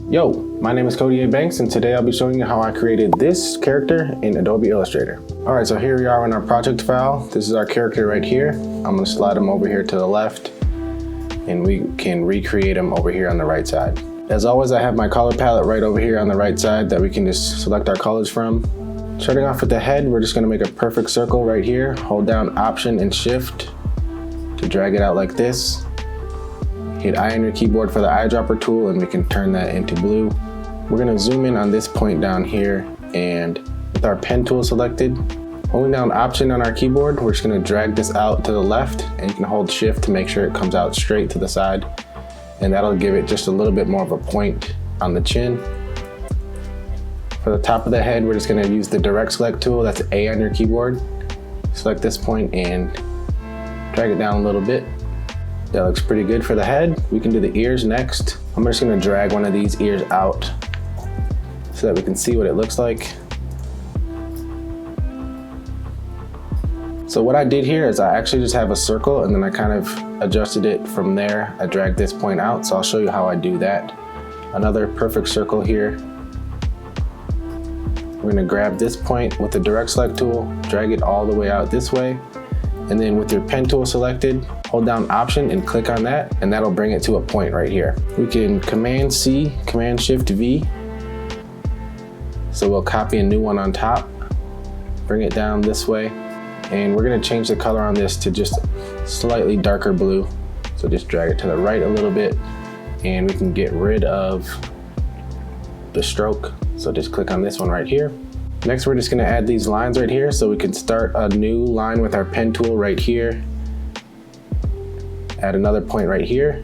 Yo, my name is Cody A. Banks, and today I'll be showing you how I created this character in Adobe Illustrator. Alright, so here we are in our project file. This is our character right here. I'm going to slide him over here to the left, and we can recreate him over here on the right side. As always, I have my color palette right over here on the right side that we can just select our colors from. Starting off with the head, we're just going to make a perfect circle right here. Hold down Option and Shift to drag it out like this. Hit I on your keyboard for the eyedropper tool and we can turn that into blue. We're going to zoom in on this point down here, and with our pen tool selected, holding down Option on our keyboard, we're just going to drag this out to the left, and you can hold Shift to make sure it comes out straight to the side, and that'll give it just a little bit more of a point on the chin. For the top of the head, we're just going to use the direct select tool. That's A on your keyboard. Select this point and drag it down a little bit. That looks pretty good for the head. We can do the ears next. I'm just gonna drag one of these ears out so that we can see what it looks like. So what I did here is I actually just have a circle, and then I kind of adjusted it from there. I dragged this point out, so I'll show you how I do that. Another perfect circle here. We're gonna grab this point with the direct select tool, drag it all the way out this way, and then with your pen tool selected, hold down Option and click on that, and that'll bring it to a point right here. We can Command C, Command Shift V. So we'll copy a new one on top, bring it down this way, and we're gonna change the color on this to just slightly darker blue. So just drag it to the right a little bit, and we can get rid of the stroke. So just click on this one right here. Next, we're just gonna add these lines right here, so we can start a new line with our pen tool right here. Add another point right here,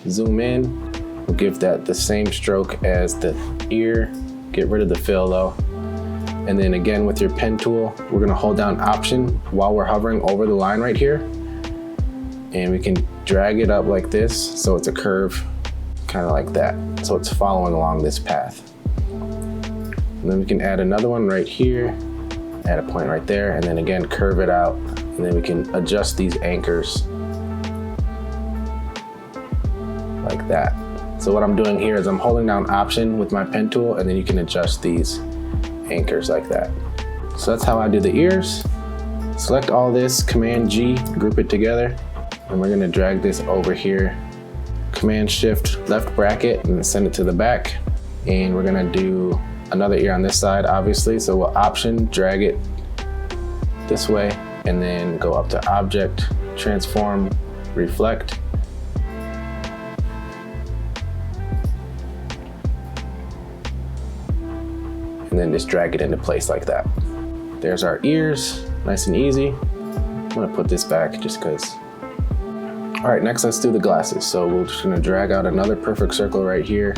zoom in, we'll give that the same stroke as the ear, get rid of the fill though. And then again with your pen tool, we're gonna hold down Option while we're hovering over the line right here. And we can drag it up like this, so it's a curve, kind of like that. So it's following along this path. And then we can add another one right here, add a point right there, and then again curve it out, and then we can adjust these anchors like that. So what I'm doing here is I'm holding down Option with my pen tool, and then you can adjust these anchors like that. So that's how I do the ears. Select all this, Command G, group it together, and we're gonna drag this over here. Command Shift left bracket and send it to the back. And we're gonna do another ear on this side, obviously. So we'll Option, drag it this way, and then go up to Object, Transform, Reflect. And then just drag it into place like that. There's our ears, nice and easy. I'm gonna put this back just because. All right, next let's do the glasses. So we're just gonna drag out another perfect circle right here.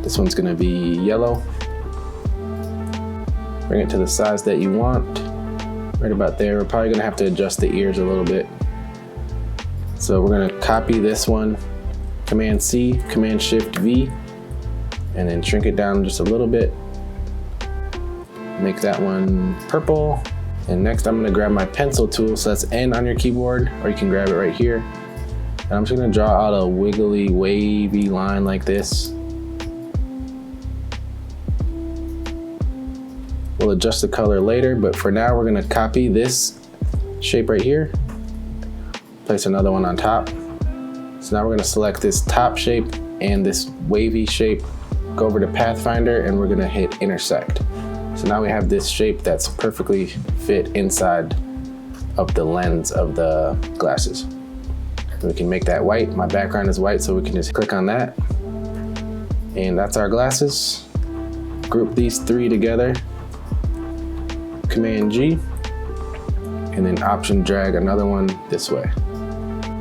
This one's gonna be yellow. Bring it to the size that you want, right about there. We're probably gonna have to adjust the ears a little bit. So we're gonna copy this one, Command C, Command Shift V, and then shrink it down just a little bit. Make that one purple. And next I'm gonna grab my pencil tool, so that's N on your keyboard, or you can grab it right here. And I'm just gonna draw out a wiggly, wavy line like this. We'll adjust the color later, but for now we're gonna copy this shape right here, place another one on top. So now we're gonna select this top shape and this wavy shape, go over to Pathfinder, and we're gonna hit Intersect. So now we have this shape that's perfectly fit inside of the lens of the glasses. And we can make that white. My background is white, so we can just click on that. And that's our glasses. Group these three together. Command G, and then Option drag another one this way.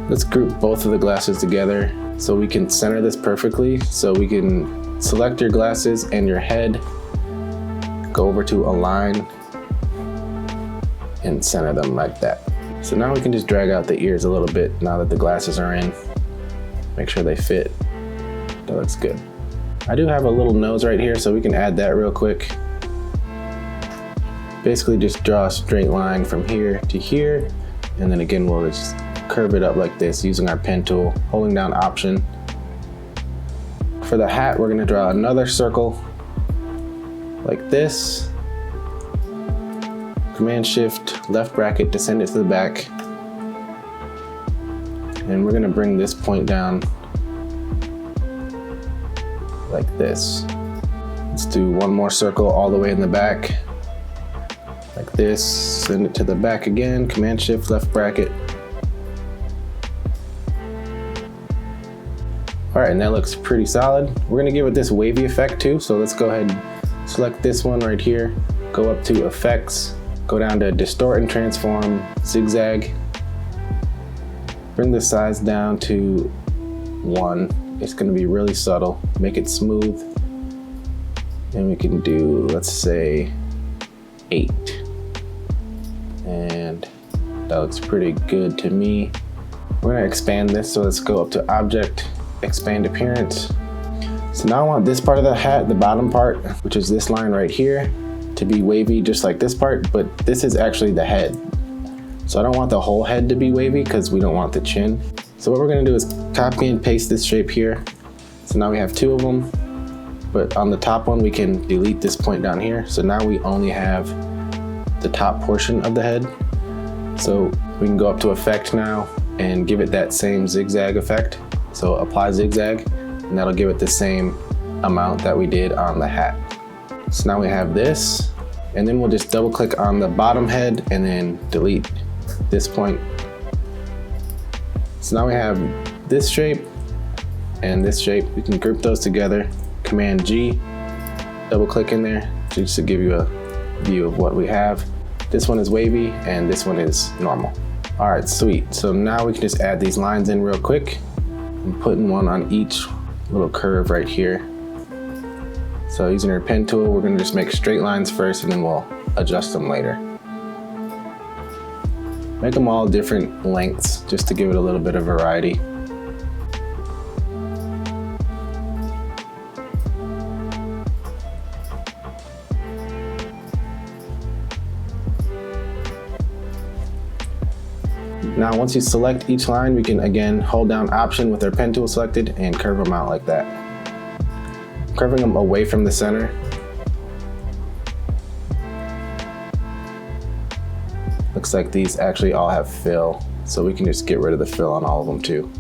Let's group both of the glasses together so we can center this perfectly. So we can select your glasses and your head, go over to Align, and center them like that. So now we can just drag out the ears a little bit now that the glasses are in. Make sure they fit. That looks good. I do have a little nose right here, so we can add that real quick. Basically just draw a straight line from here to here, and then again we'll just curve it up like this using our pen tool, holding down Option. For the hat, we're gonna draw another circle like this. Command Shift, left bracket to send it to the back. And we're gonna bring this point down like this. Let's do one more circle all the way in the back. Like this, send it to the back again, Command Shift, left bracket. All right, and that looks pretty solid. We're gonna give it this wavy effect too, so let's go ahead and select this one right here, go up to Effects, go down to Distort and Transform, Zigzag. Bring the size down to 1. It's gonna be really subtle, make it smooth. And we can do, let's say, 8. And that looks pretty good to me. We're gonna expand this, so let's go up to Object, Expand Appearance. So now I want this part of the hat, the bottom part, which is this line right here, to be wavy just like this part, but this is actually the head. So I don't want the whole head to be wavy because we don't want the chin. So what we're gonna do is copy and paste this shape here. So now we have 2 of them, but on the top one we can delete this point down here. So now we only have the top portion of the head. So we can go up to Effect now and give it that same zigzag effect. So apply zigzag, and that'll give it the same amount that we did on the hat. So now we have this, and then we'll just double click on the bottom head and then delete this point. So now we have this shape and this shape. We can group those together, Command G, double click in there just to give you a view of what we have. This one is wavy and this one is normal. All right, sweet. So now we can just add these lines in real quick. I'm putting one on each little curve right here. So using our pen tool, we're gonna just make straight lines first and then we'll adjust them later. Make them all different lengths just to give it a little bit of variety. Now once you select each line, we can again hold down Option with our pen tool selected and curve them out like that. Curving them away from the center. Looks like these actually all have fill, so we can just get rid of the fill on all of them too.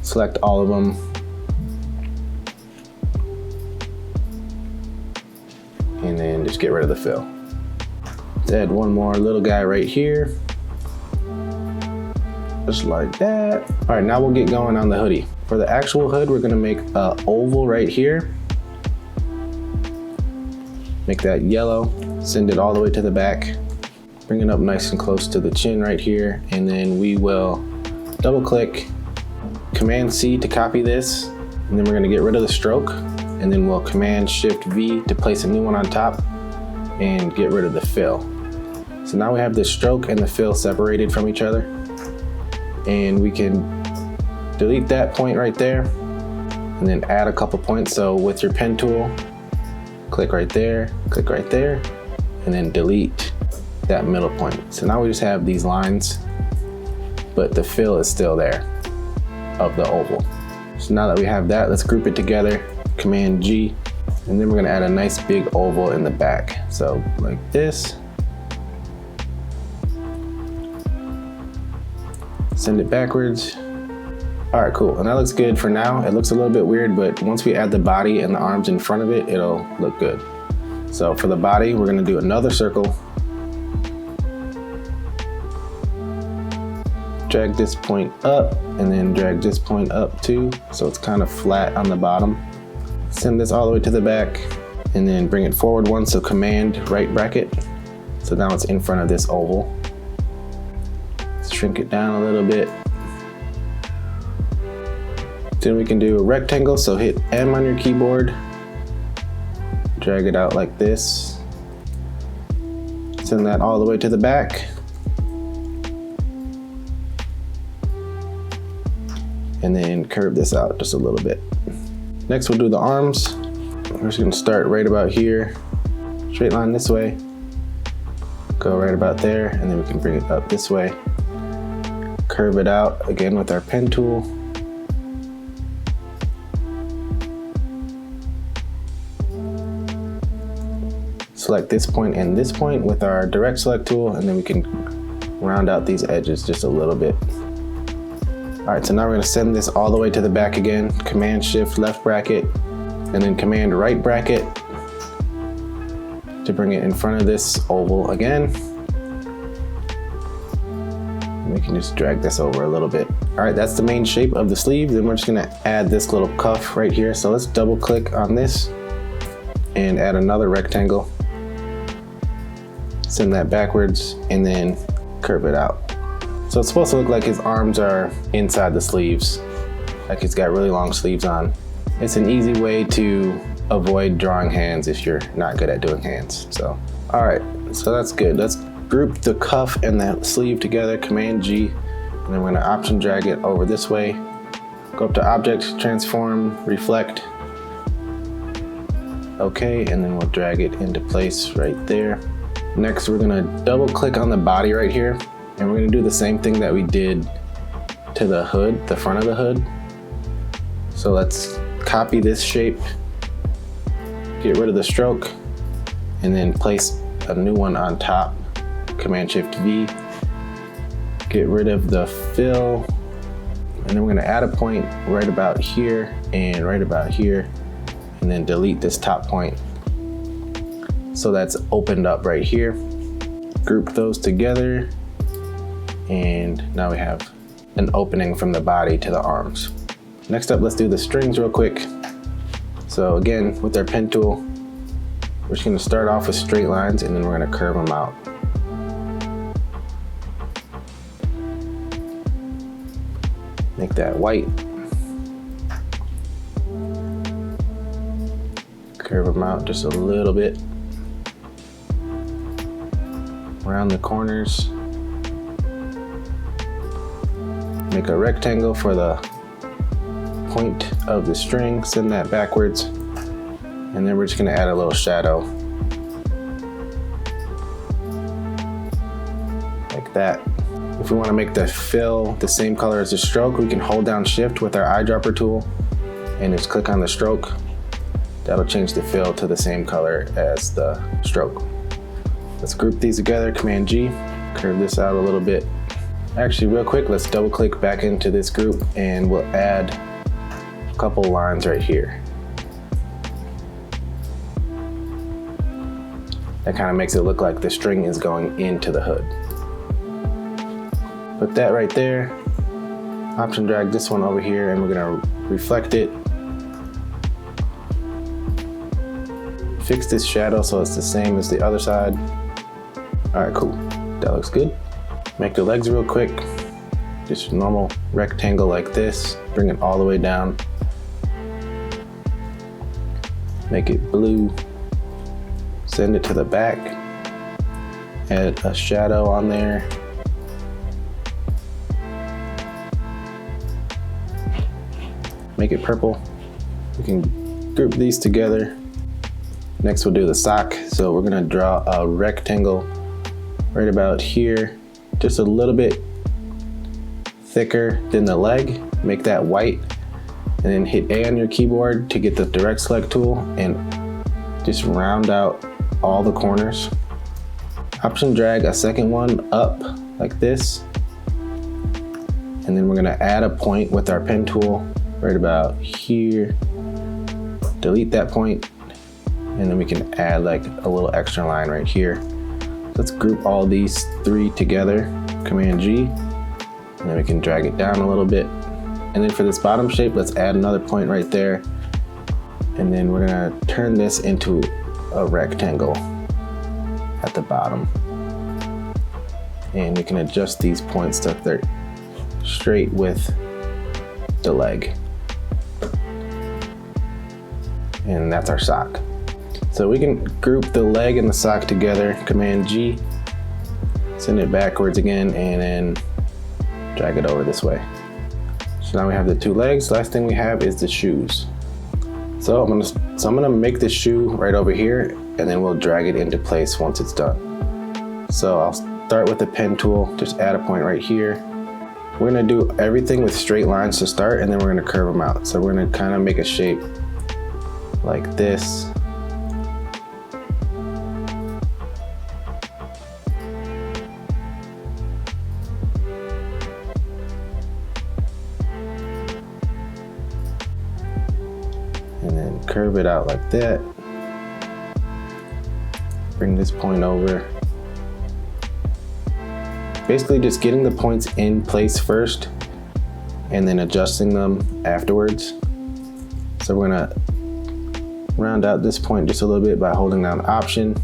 Select all of them. And then just get rid of the fill. Let's add one more little guy right here. Just like that. All right, now we'll get going on the hoodie. For the actual hood, we're gonna make an oval right here. Make that yellow, send it all the way to the back. Bring it up nice and close to the chin right here. And then we will double click, Command C to copy this. And then we're gonna get rid of the stroke. And then we'll Command Shift V to place a new one on top and get rid of the fill. So now we have the stroke and the fill separated from each other. And we can delete that point right there and then add a couple points. So with your pen tool, click right there, and then delete that middle point. So now we just have these lines, but the fill is still there of the oval. So now that we have that, let's group it together, Command G, and then we're gonna add a nice big oval in the back. So like this. Send it backwards. All right, cool, and that looks good for now. It looks a little bit weird, but once we add the body and the arms in front of it, it'll look good. So for the body, we're gonna do another circle. Drag this point up, and then drag this point up too, so it's kind of flat on the bottom. Send this all the way to the back, and then bring it forward one, so Command right bracket. So now it's in front of this oval. Shrink it down a little bit. Then we can do a rectangle, so hit M on your keyboard. Drag it out like this. Send that all the way to the back. And then curve this out just a little bit. Next we'll do the arms. We're just gonna start right about here. Straight line this way. Go right about there, and then we can bring it up this way. Curve it out again with our pen tool. select this point and this point with our direct select tool, and then we can round out these edges just a little bit. All right, so now we're gonna send this all the way to the back again. Command Shift left bracket, and then Command right bracket to bring it in front of this oval again. And we can just drag this over a little bit. All right, that's the main shape of the sleeve. Then we're just gonna add this little cuff right here. So let's double click on this and add another rectangle. Send that backwards and then curve it out. So it's supposed to look like his arms are inside the sleeves, like he's got really long sleeves on. It's an easy way to avoid drawing hands if you're not good at doing hands. So, all right, so that's good. Let's group the cuff and the sleeve together, Command G, and then we're gonna Option drag it over this way. Go up to Object, Transform, Reflect. Okay, and then we'll drag it into place right there. Next, we're gonna double click on the body right here, and we're gonna do the same thing that we did to the hood, the front of the hood. So let's copy this shape, get rid of the stroke, and then place a new one on top. Command Shift V, get rid of the fill, and then we're gonna add a point right about here and right about here, and then delete this top point. So that's opened up right here. Group those together, and now we have an opening from the body to the arms. Next up, let's do the strings real quick. So again, with our pen tool, we're just gonna start off with straight lines, and then we're gonna curve them out. Make that white. Curve them out just a little bit. Around the corners. Make a rectangle for the point of the string, send that backwards, and then we're just gonna add a little shadow. Like that. If we wanna make the fill the same color as the stroke, we can hold down Shift with our eyedropper tool and just click on the stroke. That'll change the fill to the same color as the stroke. Let's group these together, Command G, curve this out a little bit. Actually, real quick, let's double click back into this group and we'll add a couple lines right here. That kind of makes it look like the string is going into the hood. Put that right there. Option drag this one over here, and we're gonna reflect it. Fix this shadow so it's the same as the other side. All right, cool. That looks good. Make the legs real quick. Just a normal rectangle like this. Bring it all the way down. Make it blue. Send it to the back. Add a shadow on there. Make it purple. We can group these together. Next we'll do the sock. So we're gonna draw a rectangle right about here, just a little bit thicker than the leg. Make that white, and then hit A on your keyboard to get the direct select tool and just round out all the corners. Option drag a second one up like this, and then we're gonna add a point with our pen tool right about here. Delete that point, and then we can add like a little extra line right here. Let's group all these three together, Command G, and then we can drag it down a little bit. And then for this bottom shape, let's add another point right there. And then we're gonna turn this into a rectangle at the bottom. And we can adjust these points so they're straight with the leg. And that's our sock. So we can group the leg and the sock together, Command G, send it backwards again, and then drag it over this way. So now we have the two legs. Last thing we have is the shoes. So I'm gonna make this shoe right over here, and then we'll drag it into place once it's done. So I'll start with the pen tool, just add a point right here. We're gonna do everything with straight lines to start, and then we're gonna curve them out. So we're gonna kind of make a shape like this. and then curve it out like that. Bring this point over. Basically just getting the points in place first and then adjusting them afterwards. So we're gonna round out this point just a little bit by holding down Option.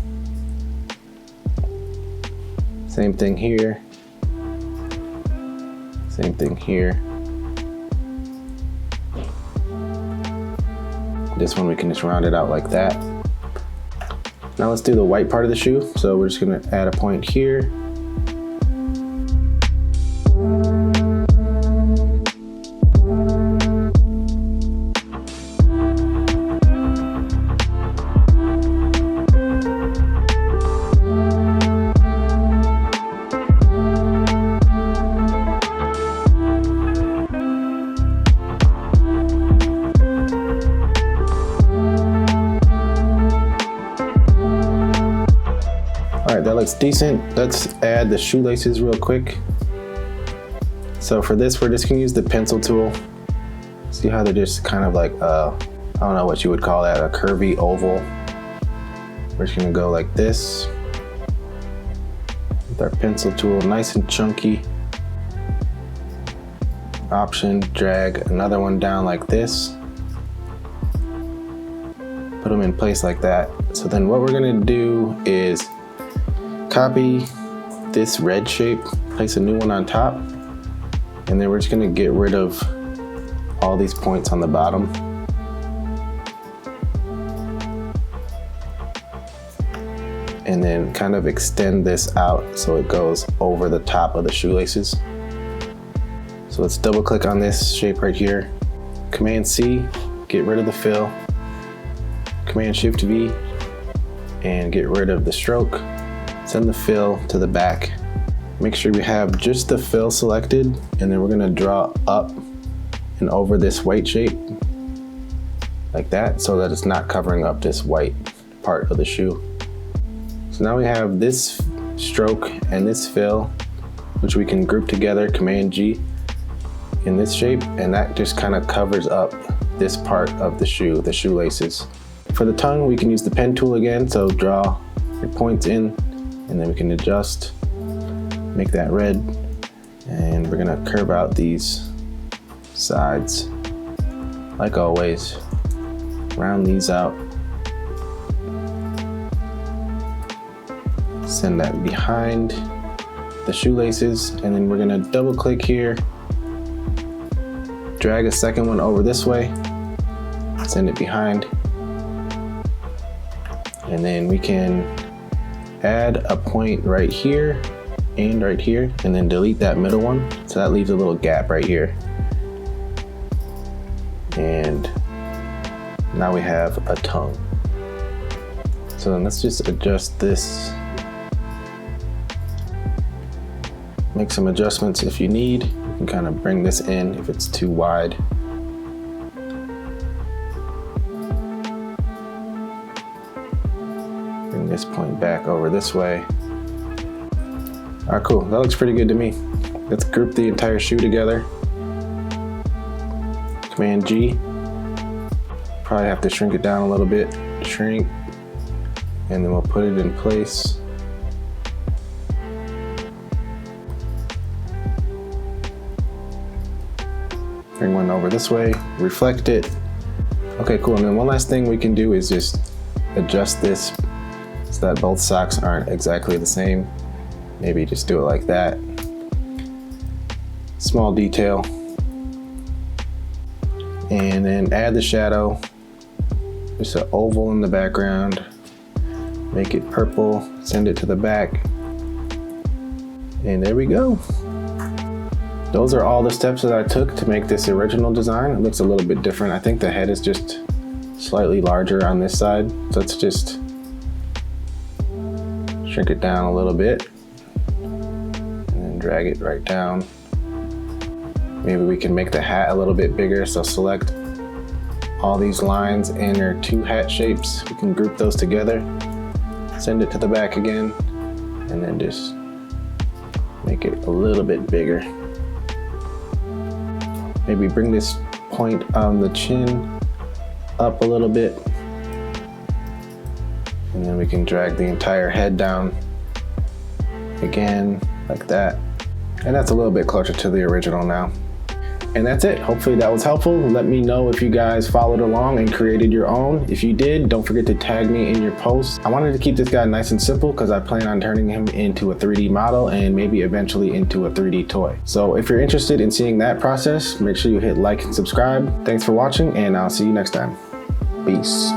Same thing here. Same thing here. This one we can just round it out like that. Now let's do the white part of the shoe. So we're just gonna add a point here. All right, that looks decent. Let's add the shoelaces real quick. So for this, we're just gonna use the pencil tool. See how they're just kind of like, I don't know what you would call that, a curvy oval. We're just gonna go like this with our pencil tool, nice and chunky. Option, drag another one down like this. Put them in place like that. So then what we're gonna do is copy this red shape, place a new one on top, and then we're just gonna get rid of all these points on the bottom. And then kind of extend this out so it goes over the top of the shoelaces. So let's double click on this shape right here. Command C, get rid of the fill. Command Shift V, and get rid of the stroke. Send the fill to the back. Make sure we have just the fill selected, and then we're gonna draw up and over this white shape like that so that it's not covering up this white part of the shoe. So now we have this stroke and this fill, which we can group together, Command G, in this shape, and that just kind of covers up this part of the shoe, the shoelaces. For the tongue, we can use the pen tool again, so draw your points in, and then we can adjust, make that red, and we're gonna curve out these sides. Like always, round these out. Send that behind the shoelaces, and then we're gonna double click here, drag a second one over this way, send it behind, and then we can add a point right here and right here, and then delete that middle one. So that leaves a little gap right here. And now we have a tongue. So then let's just adjust this. Make some adjustments if you need. You can kind of bring this in if it's too wide. Bring this point back over this way. All right, cool, that looks pretty good to me. Let's group the entire shoe together. Command G. Probably have to shrink it down a little bit. Shrink, and then we'll put it in place. Bring one over this way, reflect it. Okay, cool, and then one last thing we can do is just adjust this so that both socks aren't exactly the same. Maybe just do it like that. Small detail. And then add the shadow. Just an oval in the background. Make it purple, send it to the back. And there we go. Those are all the steps that I took to make this original design. It looks a little bit different. I think the head is just slightly larger on this side. So let's just shrink it down a little bit and then drag it right down. Maybe we can make the hat a little bit bigger. So select all these lines and their two hat shapes. We can group those together, send it to the back again, and then just make it a little bit bigger. Maybe bring this point on the chin up a little bit. And then we can drag the entire head down again, like that. And that's a little bit closer to the original now. And that's it. Hopefully that was helpful. Let me know if you guys followed along and created your own. If you did, don't forget to tag me in your posts. I wanted to keep this guy nice and simple because I plan on turning him into a 3D model and maybe eventually into a 3D toy. So if you're interested in seeing that process, make sure you hit like and subscribe. Thanks for watching, and I'll see you next time. Peace.